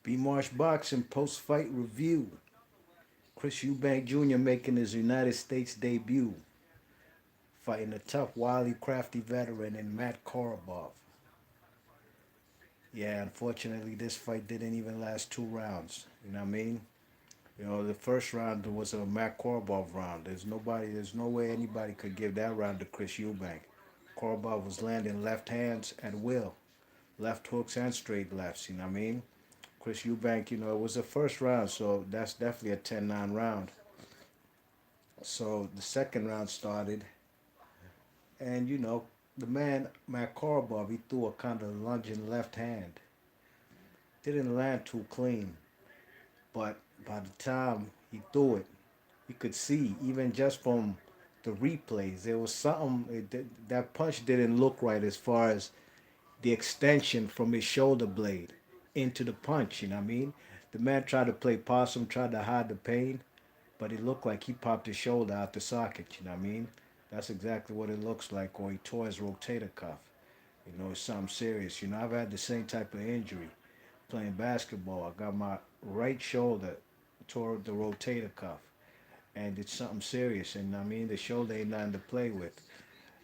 B Marsh Boxing post fight review. Chris Eubank Jr. making his United States debut, fighting a tough, wily, crafty veteran in Matt Korobov. Yeah, unfortunately, this fight didn't even last 2 rounds. You know what I mean? You know, the first round was a Matt Korobov round. There's no way anybody could give that round to Chris Eubank. Korobov was landing left hands at will, left hooks and straight lefts. You know what I mean? Chris Eubank, it was the first round, so that's definitely a 10-9 round. So the second round started, and the man Matt Korobov, he threw a kind of lunging left hand. Didn't land too clean, but by the time he threw it, you could see even just from the replays, there was something that punch didn't look right as far as the extension from his shoulder blade into the punch. You know what I mean? The man tried to play possum, tried to hide the pain, but it looked like he popped his shoulder out the socket. You know what I mean? That's exactly what it looks like, or he tore his rotator cuff. It's something serious. I've had the same type of injury playing basketball. I got my right shoulder tore the rotator cuff, and it's something serious. And I mean, the shoulder ain't nothing to play with.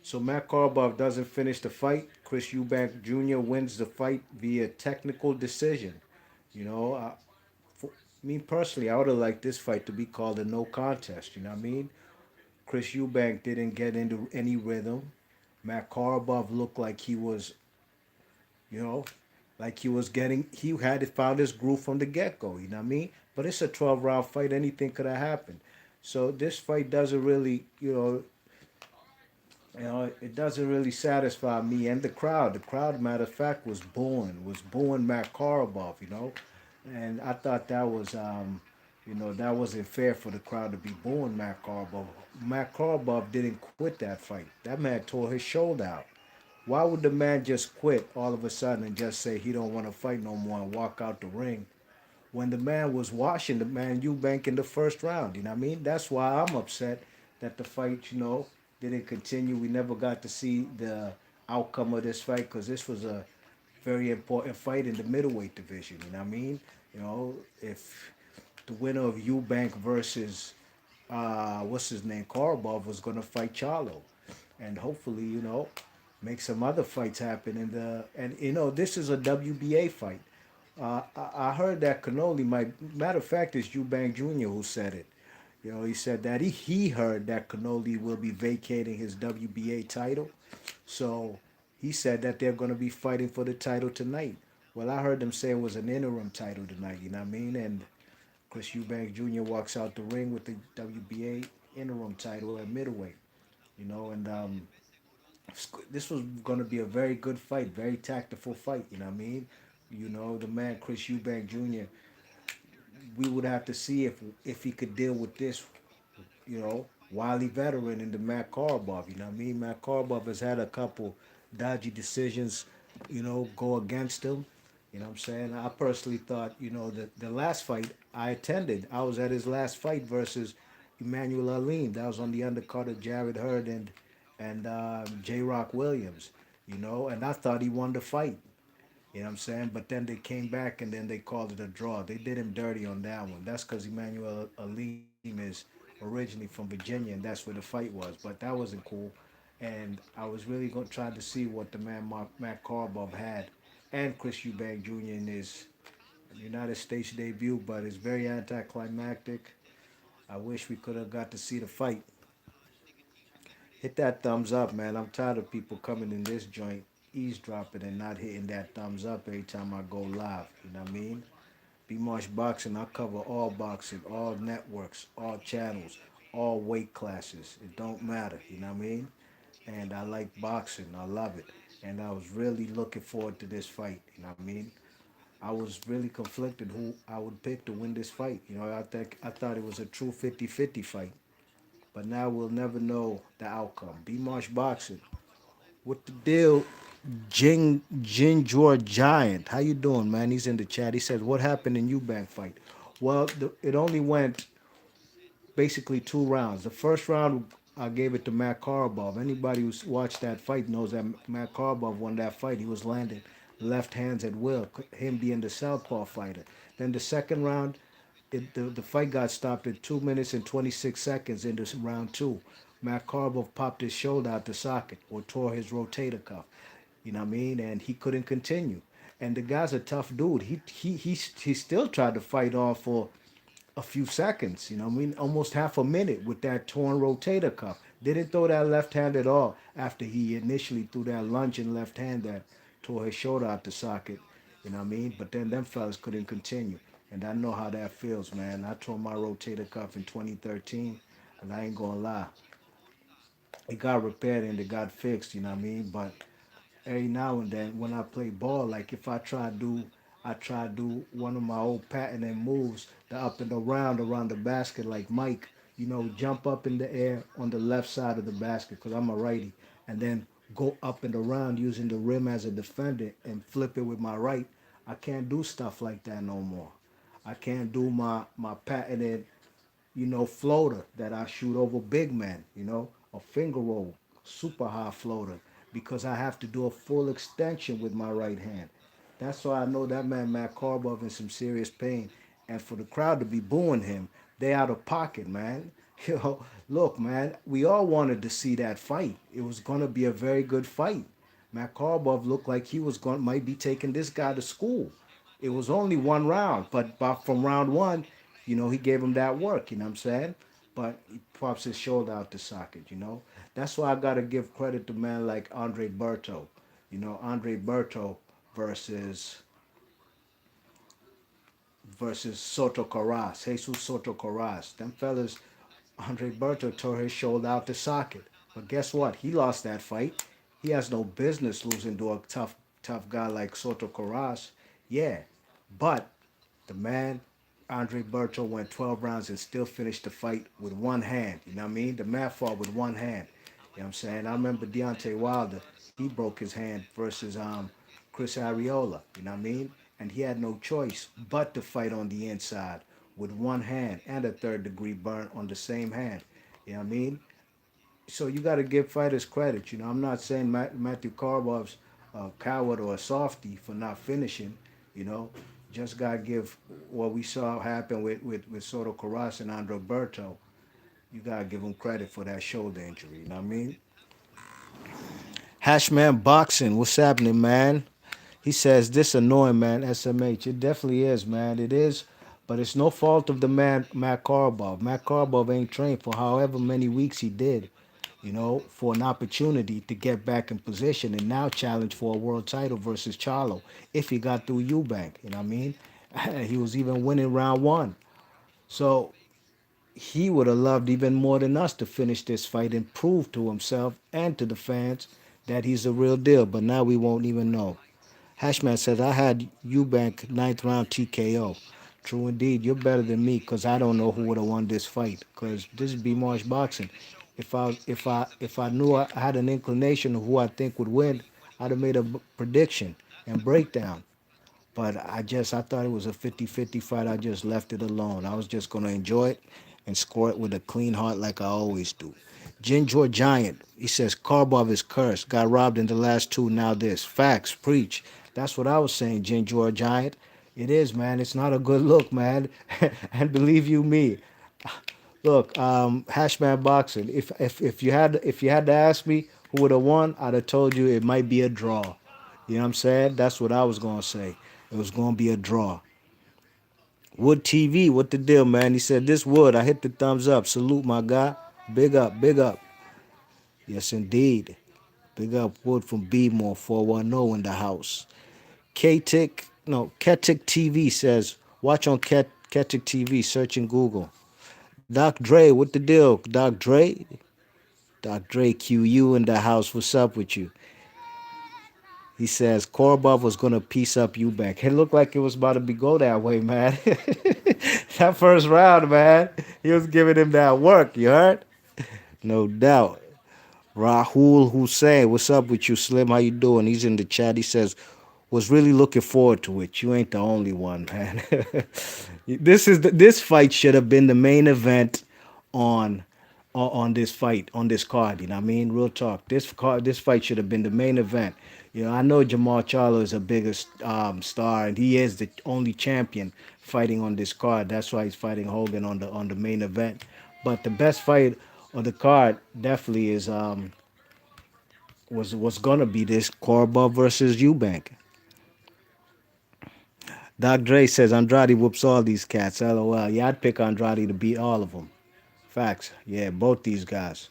So Matt Korobov doesn't finish the fight. Chris Eubank Jr. wins the fight via technical decision. You know, for me personally, I would have liked this fight to be called a no contest. You know what I mean? Chris Eubank didn't get into any rhythm. Matt Korobov looked like he was, you know, like he had found his groove from the get go. You know what I mean? But it's a 12-round fight. Anything could have happened. So this fight doesn't really, it doesn't really satisfy me and the crowd. The crowd, matter of fact, was booing Matt Korobov, and I thought that wasn't fair for the crowd to be booing Matt Korobov. Matt Korobov didn't quit that fight. That man tore his shoulder out. Why would the man just quit all of a sudden and just say he don't want to fight no more and walk out the ring when the man was washing the man Eubank in the first round? You know what I mean? That's why I'm upset that the fight, didn't continue. We never got to see the outcome of this fight because this was a very important fight in the middleweight division. You know what I mean? If the winner of Eubank versus what's his name, Korobov was going to fight Charlo, and hopefully, make some other fights happen. And this is a WBA fight. I heard that Canoli might. Matter of fact, it's Eubank Jr. who said it. He said that he heard that Canoli will be vacating his WBA title. So he said that they're going to be fighting for the title tonight. Well, I heard them say it was an interim title tonight, you know what I mean? And Chris Eubank Jr. walks out the ring with the WBA interim title at middleweight, and this was going to be a very good fight, very tactful fight, you know what I mean? The man, Chris Eubank Jr., we would have to see if he could deal with this, wily veteran in the Matt Korobov. You know what I mean? Matt Korobov has had a couple dodgy decisions, go against him. You know what I'm saying? I personally thought, the last fight I attended, I was at his last fight versus Emmanuel Alim. That was on the undercard of Jared Hurd and J. Rock Williams. And I thought he won the fight. You know what I'm saying? But then they came back and then they called it a draw. They did him dirty on that one. That's because Emmanuel Alim is originally from Virginia and that's where the fight was. But that wasn't cool. And I was really going to try to see what the man Matt Korobov had and Chris Eubank Jr. in his United States debut, but it's very anticlimactic. I wish we could have got to see the fight. Hit that thumbs up, man. I'm tired of people coming in this joint eavesdropping and not hitting that thumbs up every time I go live. You know what I mean? Be Marsh Boxing. I cover all boxing, all networks, all channels, all weight classes. It don't matter. You know what I mean? And I like boxing. I love it. And I was really looking forward to this fight. You know what I mean? I was really conflicted who I would pick to win this fight. I thought it was a true 50-50 fight. But now we'll never know the outcome. B Marsh Boxing. What the deal? Ginger Giant. How you doing, man? He's in the chat. He says, what happened in Eubank fight? Well, it only went basically 2 rounds. The first round, I gave it to Matt Korobov. Anybody who's watched that fight knows that Matt Korobov won that fight. He was landing left hands at will, him being the southpaw fighter. Then the second round, the fight got stopped at 2 minutes and 26 seconds into round two. Matt Korobov popped his shoulder out the socket or tore his rotator cuff. You know what I mean? And he couldn't continue. And the guy's a tough dude. He still tried to fight on for a few seconds, you know what I mean? Almost half a minute with that torn rotator cuff. Didn't throw that left hand at all after he initially threw that lunging left hand that tore his shoulder out the socket, you know what I mean? But then them fellas couldn't continue. And I know how that feels, man. I tore my rotator cuff in 2013, and I ain't gonna lie. It got repaired and it got fixed, you know what I mean? But every now and then when I play ball, like if I try to do one of my old patented moves, the up and around the basket like Mike, you know, jump up in the air on the left side of the basket because I'm a righty, and then go up and around using the rim as a defender and flip it with my right. I can't do stuff like that no more. I can't do my patented, you know, floater that I shoot over big men, you know, a finger roll, super high floater, because I have to do a full extension with my right hand. That's why I know that man, Matt Korobov, in some serious pain. And for the crowd to be booing him, they out of pocket, man. You know, look, man, we all wanted to see that fight. It was going to be a very good fight. Matt Korobov looked like he was going might be taking this guy to school. It was only one round, but from round one, you know, he gave him that work, you know what I'm saying? But he pops his shoulder out the socket, you know? That's why I got to give credit to man like Andre Berto. You know, Andre Berto versus Soto Carras, Jesus Soto Carras. Them fellas, Andre Berto tore his shoulder out the socket. But guess what? He lost that fight. He has no business losing to a tough guy like Soto Carras. Yeah, but the man, Andre Berto, went 12 rounds and still finished the fight with one hand. You know what I mean? The man fought with one hand. You know what I'm saying? I remember Deontay Wilder, he broke his hand versus Chris Arreola. You know what I mean? And he had no choice but to fight on the inside with one hand and a third degree burn on the same hand. You know what I mean? So you got to give fighters credit. You know, I'm not saying Matthew Korobov's a coward or a softy for not finishing. You know, just got to give what we saw happen with Soto Carras and Andre Berto. You got to give him credit for that shoulder injury. You know what I mean? Hashman Boxing, what's happening, man? He says, this annoying, man, SMH. It definitely is, man. It is. But it's no fault of the man, Matt Korobov. Matt Korobov ain't trained for however many weeks he did, you know, for an opportunity to get back in position and now challenge for a world title versus Charlo if he got through Eubank. You know what I mean? He was even winning round one. So he would have loved even more than us to finish this fight and prove to himself and to the fans that he's the real deal. But now we won't even know. Hashman says, I had Eubank ninth round TKO. True indeed. You're better than me because I don't know who would have won this fight because this is B-Marsh boxing. If I knew I had an inclination of who I think would win, I'd have made a prediction and breakdown. But I thought it was a 50-50 fight. I just left it alone. I was just going to enjoy it and score it with a clean heart like I always do. Ginger Giant, he says, Karbov is cursed. Got robbed in the last two, now this. Facts, preach. That's what I was saying, Ginger Giant. It is, man. It's not a good look, man. And believe you me, look, Hashman Boxing. If you had to ask me who would have won, I'd have told you it might be a draw. You know what I'm saying? That's what I was gonna say. It was gonna be a draw. Wood TV, what the deal, man? He said, this Wood, I hit the thumbs up. Salute, my guy. Big up, big up. Yes, indeed. Big up Wood from B-More 410 in the house. Ketik TV says, watch on Ketik TV, search in Google. Doc Dre, what the deal? Doc Dre? Doc Dre QU in the house, what's up with you? He says Korobov was gonna piece up Eubank. It looked like it was about to be go that way, man. That first round, man, he was giving him that work. You heard? No doubt. Rahul Hussein, what's up with you, Slim? How you doing? He's in the chat. He says, was really looking forward to it. You ain't the only one, man. This fight should have been the main event on on this fight on this card. You know what I mean? Real talk. This fight should have been the main event. You know, I know Jamal Charlo is a bigger star, and he is the only champion fighting on this card. That's why he's fighting Hogan on the main event. But the best fight on the card definitely is was gonna be this Korobov versus Eubank. Doc Dre says Andrade whoops all these cats. LOL. Yeah, I'd pick Andrade to beat all of them. Facts. Yeah, both these guys.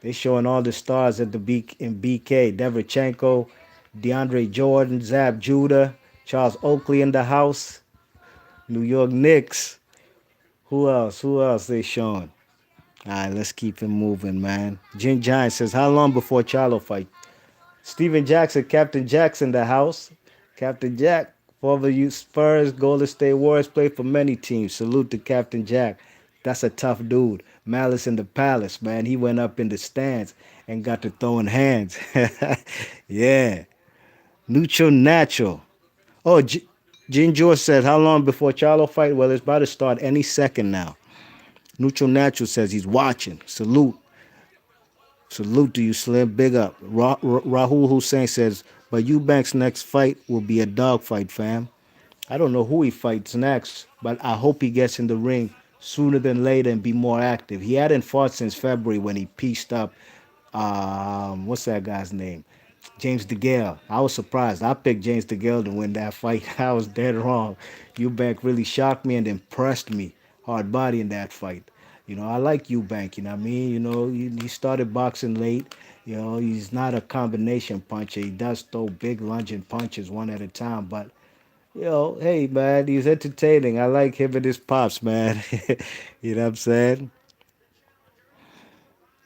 They showing all the stars at the in BK. Deverchenko, DeAndre Jordan, Zab Judah, Charles Oakley in the house, New York Knicks. Who else? Who else they showing? All right, let's keep it moving, man. Jim Giant says, how long before Charlo fight? Steven Jackson, Captain Jackson, the house. Captain Jack, former youth Spurs, Golden State Warriors, played for many teams. Salute to Captain Jack. That's a tough dude. Malice in the Palace, man. He went up in the stands and got to throwing hands. Yeah. Neutral Natural. Oh, Gene George says, how long before Charlo fight? Well, it's about to start any second now. Neutral Natural says he's watching. Salute. Salute to you, Slim. Big up. Rahul Hussein says, but Eubank's next fight will be a dogfight, fam. I don't know who he fights next, but I hope he gets in the ring sooner than later and be more active. He hadn't fought since February when he pieced up, what's that guy's name? James DeGale. I was surprised. I picked James DeGale to win that fight. I was dead wrong. Eubank really shocked me and impressed me. Hard body in that fight. You know, I like Eubank, you know what I mean? You know, he started boxing late. You know, he's not a combination puncher. He does throw big lunging punches one at a time, but hey man, he's entertaining. I like him and his pops, man. You know what I'm saying?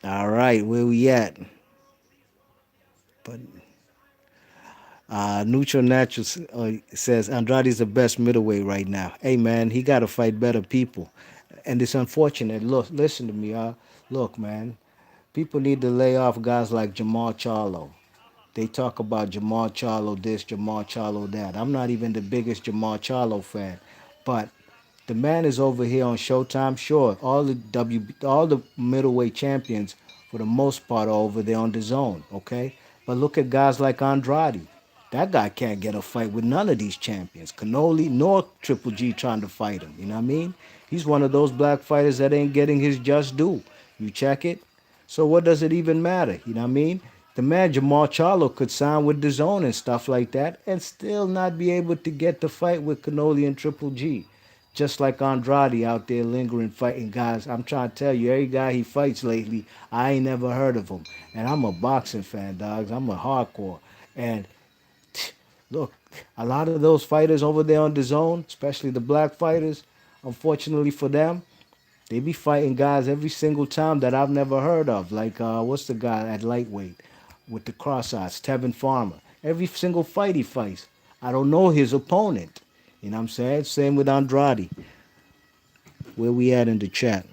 All right, where we at? But Neutral Natural says Andrade's the best middleweight right now. Hey man, he got to fight better people, and it's unfortunate. Look, listen to me, look, man. People need to lay off guys like Jamal Charlo. They talk about Jamal Charlo this, Jamal Charlo that. I'm not even the biggest Jamal Charlo fan, but the man is over here on Showtime. Sure, all the middleweight champions for the most part are over there on the zone. Okay, but look at guys like Andrade. That guy can't get a fight with none of these champions. Canoli nor Triple G trying to fight him. You know what I mean? He's one of those black fighters that ain't getting his just due. You check it. So what does it even matter? You know what I mean? The man Jamal Charlo could sign with the zone and stuff like that and still not be able to get the fight with Canoli and Triple G. Just like Andrade out there lingering fighting guys. I'm trying to tell you, every guy he fights lately, I ain't never heard of him. And I'm a boxing fan, dogs. I'm a hardcore. And look, a lot of those fighters over there on the zone, especially the black fighters, unfortunately for them, they be fighting guys every single time that I've never heard of. Like, what's the guy at lightweight with the cross eyes? Tevin Farmer. Every single fight he fights, I don't know his opponent. You know what I'm saying? Same with Andrade. Where we at in the chat?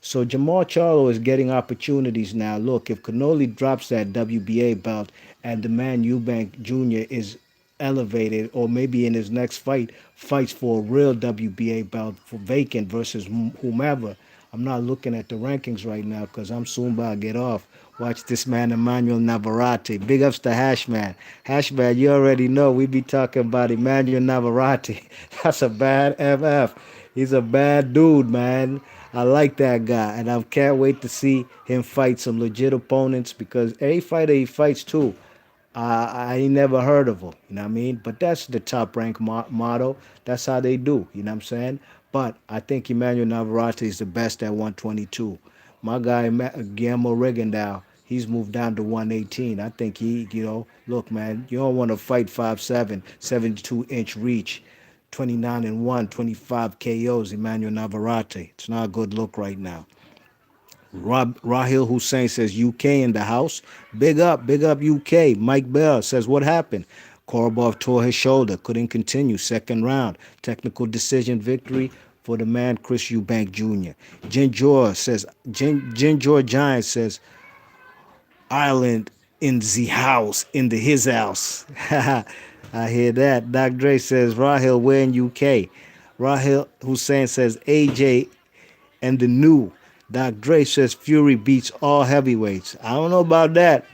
So Jamal Charlo is getting opportunities now. Look, if Canoli drops that WBA belt and the man Eubank Jr. is elevated, or maybe in his next fight fights for a real WBA belt for vacant versus whomever. I'm not looking at the rankings right now because I'm soon about to get off. Watch this man, Emmanuel Navarrete. Big ups to Hashman. Hashman, you already know we be talking about Emmanuel Navarrete. That's a bad FF. He's a bad dude, man. I like that guy, and I can't wait to see him fight some legit opponents because every fighter he fights too, I ain't never heard of him. You know what I mean? But that's the top rank motto. That's how they do. You know what I'm saying? But I think Emmanuel Navarrete is the best at 122. My guy Guillermo Rigondeaux, he's moved down to 118. I think look, man, you don't want to fight 5'7", 72-inch reach. 29 and 1, 25 KOs, Emmanuel Navarrete. It's not a good look right now. Rahil Hussein says UK in the house. Big up UK. Mike Bell says what happened? Korobov tore his shoulder, couldn't continue. Second round, technical decision victory for the man Chris Eubank Jr. Jen George Giant says Ireland in the house, in his house. I hear that. Doc Dre says Rahil, we're in UK. Rahil Hussein says AJ and the new. Doc Dre says Fury beats all heavyweights. I don't know about that.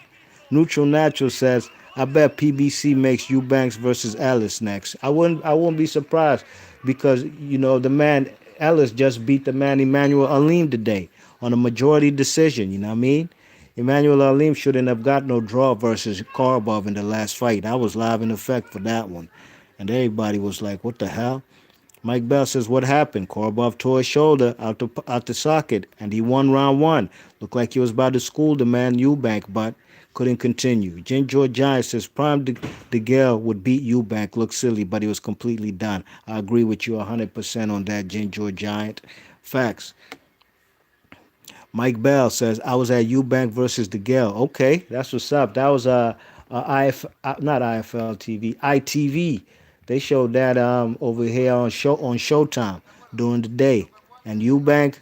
Neutral Natural says I bet PBC makes Eubanks versus Ellis next. I wouldn't be surprised because the man Ellis just beat the man Emmanuel Alim today on a majority decision. You know what I mean? Emmanuel Alim shouldn't have got no draw versus Korobov in the last fight. I was live in effect for that one, and everybody was like, "What the hell?" Mike Bell says, "What happened?" Korobov tore his shoulder out the socket, and he won round one. Looked like he was about to school the man Eubank, but couldn't continue. Jen George Giant says, "Prime DeGale would beat Eubank. Looked silly, but he was completely done." I agree with you 100% on that, Jen George Giant. Facts. Mike Bell says, "I was at Eubank versus DeGale." Okay, that's what's up. That was not IFL TV, ITV. They showed that over here on Showtime during the day, and Eubank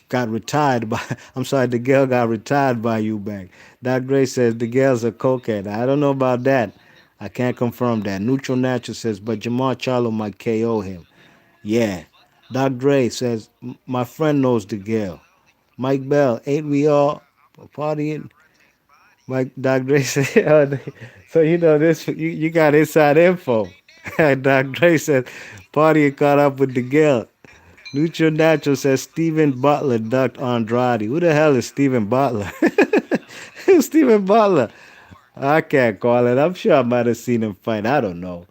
got retired by. I'm sorry, DeGale got retired by Eubank. Doc Gray says DeGale's a cokehead. I don't know about that. I can't confirm that. Neutral Natural says, but Jamal Charlo might KO him. Yeah. Doc Dre says, my friend knows DeGale. Mike Bell, ain't we all partying? Mike Doc Dre said, so this, you got inside info. Doc Dre said, partying caught up with DeGale. Neutral Natural says Steven Butler ducked Andrade. Who the hell is Steven Butler? Who's Steven Butler? I can't call it. I'm sure I might have seen him fight. I don't know.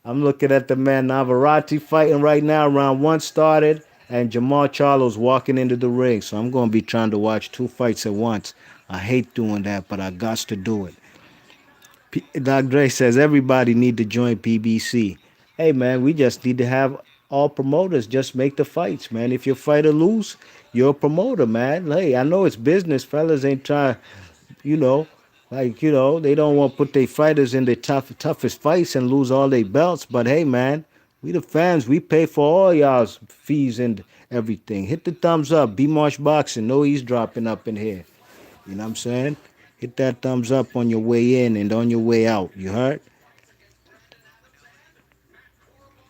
I'm looking at the man Navarrete fighting right now. Round one started, and Jamal Charlo's walking into the ring. So I'm going to be trying to watch two fights at once. I hate doing that, but I got to do it. Doc Dre says everybody need to join PBC. Hey man, we just need to have all promoters just make the fights, man. If your fighter lose, you're a promoter, man. Hey, I know it's business, fellas ain't trying, you know, they don't want to put their fighters in their toughest fights and lose all their belts. But hey, man, we the fans, we pay for all y'all's fees and everything. Hit the thumbs up. B Marsh Boxing, no eavesdropping up in here. You know what I'm saying? Hit that thumbs up on your way in and on your way out. You heard?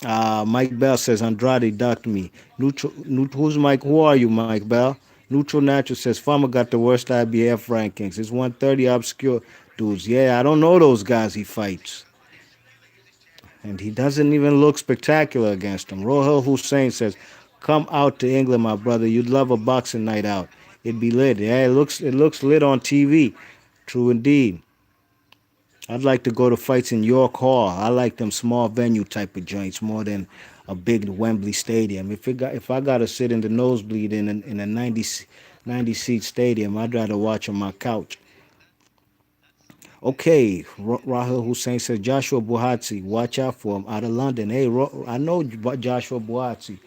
Mike Bell says Andrade ducked me. Who's Mike? Who are you, Mike Bell? Neutral Natural says Farmer got the worst IBF rankings. It's 130 obscure dudes. Yeah, I don't know those guys he fights. And he doesn't even look spectacular against them. Rohel Hussein says, "Come out to England, my brother. You'd love a boxing night out. It'd be lit. Yeah, it looks lit on TV. True indeed. I'd like to go to fights in York Hall. I like them small venue type of joints more than a big Wembley stadium. If I gotta sit in the nosebleed in a 90 seat stadium, I'd rather watch on my couch. Okay, Rahul Hussein says Joshua Buhatsi, watch out for him out of London. Hey, I know Joshua Buhatsi.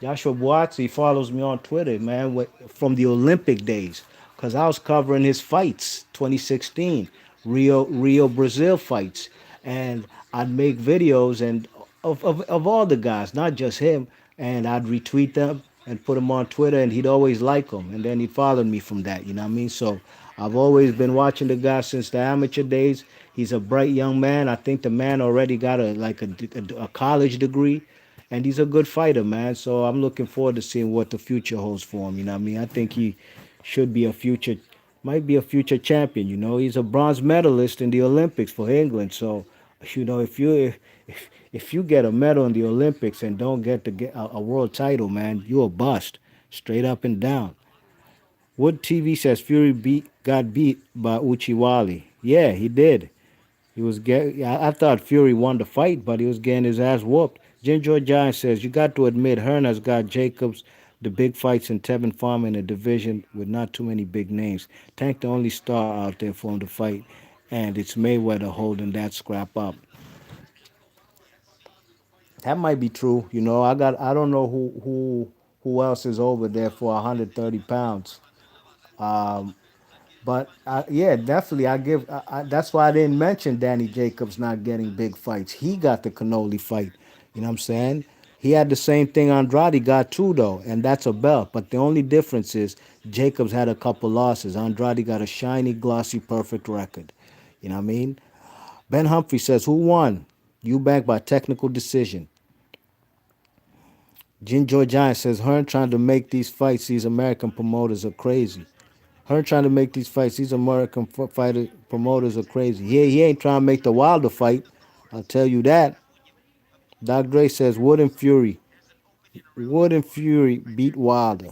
Joshua Buatsi follows me on Twitter, man, from the Olympic days, because I was covering his fights, 2016, Rio, Brazil fights, and I'd make videos and of all the guys, not just him, and I'd retweet them and put them on Twitter, and he'd always like them, and then he followed me from that, you know what I mean? So I've always been watching the guy since the amateur days. He's a bright young man. I think the man already got a college degree, and he's a good fighter, man. So I'm looking forward to seeing what the future holds for him. You know what I mean? I think he should be might be a future champion. He's a bronze medalist in the Olympics for England. So, if you get a medal in the Olympics and don't get a world title, man, you're a bust, straight up and down. Wood TV says Fury got beat by Uchiwali. Yeah, he did. I thought Fury won the fight, but he was getting his ass whooped. Ginger Giant says, you got to admit, Hearn has got Jacobs, the big fights, in Tevin Farm in a division with not too many big names. Tank the only star out there for him to fight, and it's Mayweather holding that scrap up. That might be true. I don't know who else is over there for 130 pounds. Um, But yeah, definitely. That's why I didn't mention Danny Jacobs not getting big fights. He got the cannoli fight. You know what I'm saying? He had the same thing Andrade got too, though, and that's a belt. But the only difference is Jacobs had a couple losses. Andrade got a shiny, glossy, perfect record. You know what I mean? Ben Humphrey says, who won? Eubank by technical decision. Jin Joy Giant says, Hearn trying to make these fights, these American promoters are crazy. Her trying to make these fights. These American fighter promoters are crazy. He ain't trying to make the Wilder fight. I'll tell you that. Doc Dre says Wood and Fury beat Wilder.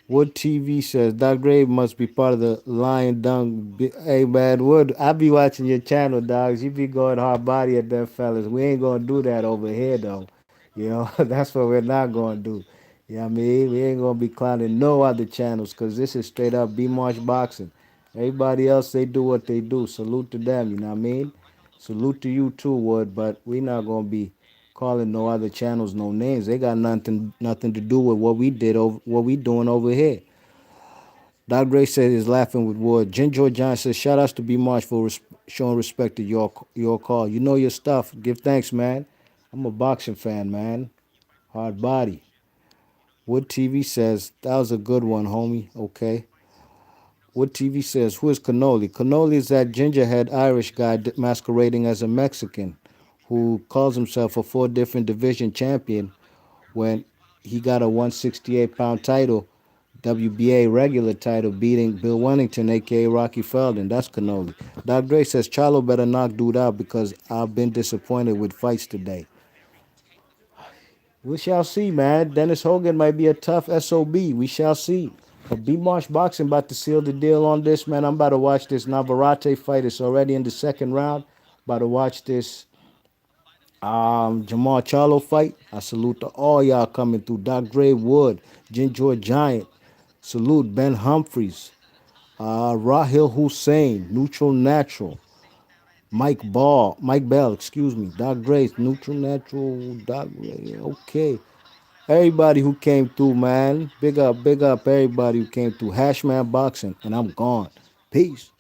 Wood TV says Doc Dre must be part of the Lion Dung. Hey man, Wood, I be watching your channel, dogs. You be going hard body at them fellas. We ain't gonna do that over here though. You know, that's what we're not gonna do. You know what I mean? We ain't gonna be clowning no other channels because this is straight up B Marsh Boxing. Everybody else, they do what they do. Salute to them, you know what I mean? Salute to you too, Wood, but we not gonna be calling no other channels no names. They got nothing to do with what we did over what we doing over here. Doc Gray said he's laughing with Wood. Ginger John says, shout outs to B Marsh for showing respect to your call. You know your stuff. Give thanks, man. I'm a boxing fan, man. Hard body. Wood TV says, that was a good one, homie. Okay. Wood TV says, who is Cannoli? Cannoli is that gingerhead Irish guy masquerading as a Mexican who calls himself a 4 different division champion when he got a 168-pound title, WBA regular title, beating Bill Wennington, a.k.a. Rocky Feldon. That's Cannoli. Doc Dre says, Charlo better knock dude out because I've been disappointed with fights today. We shall see, man. Dennis Hogan might be a tough SOB. We shall see. But B Marsh Boxing about to seal the deal on this, man. I'm about to watch this Navarrete fight. It's already in the second round. About to watch this Jamal Charlo fight. I salute to all y'all coming through. Doc Dre Wood, Ginger Giant. Salute Ben Humphreys, Rahil Hussein, Neutral Natural, Mike Bell, excuse me, Doc Dre's Neutral Natural, Doc Dre, okay. Everybody who came through, man. Big up everybody who came through. Hashman Boxing, and I'm gone. Peace.